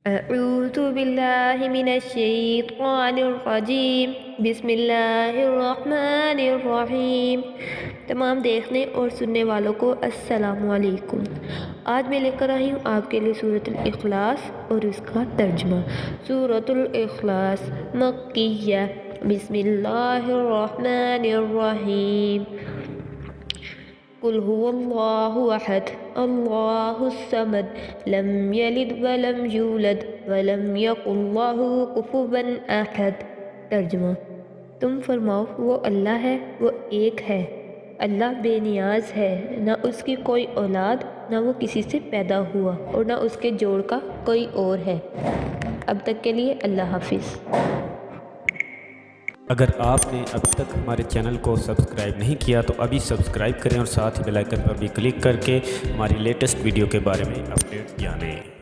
अऊज़ु बिल्लाहि मिनश्शैतानिर्रजीम बिस्मिल्लाहिर्रहमानिर्रहीम। तमाम देखने और सुनने वालों को अस्सलामु अलैकुम। आज मैं लेकर आई हूँ आपके लिए सूरतुल इखलास और उसका तर्जुमा। सूरतुल इखलास मक्किय्या। बिस्मिल्लाहिर्रहमानिर्रहीम। कुल हुवल्लाहु अहद अल्लाहुस समद लम यलिद वलम यूलद वलम यकुल लहू कुफुवन अहद। तर्जुमा, तुम फरमाओ वो अल्लाह है, वो एक है, अल्लाह बेनियाज है, ना उसकी कोई औलाद, ना वो किसी से पैदा हुआ और ना उसके जोड़ का कोई और है। अब तक के लिए अल्लाह हाफिज़। अगर आपने अभी तक हमारे चैनल को सब्सक्राइब नहीं किया तो अभी सब्सक्राइब करें और साथ ही बेल आइकन पर भी क्लिक करके हमारी लेटेस्ट वीडियो के बारे में अपडेट जानें।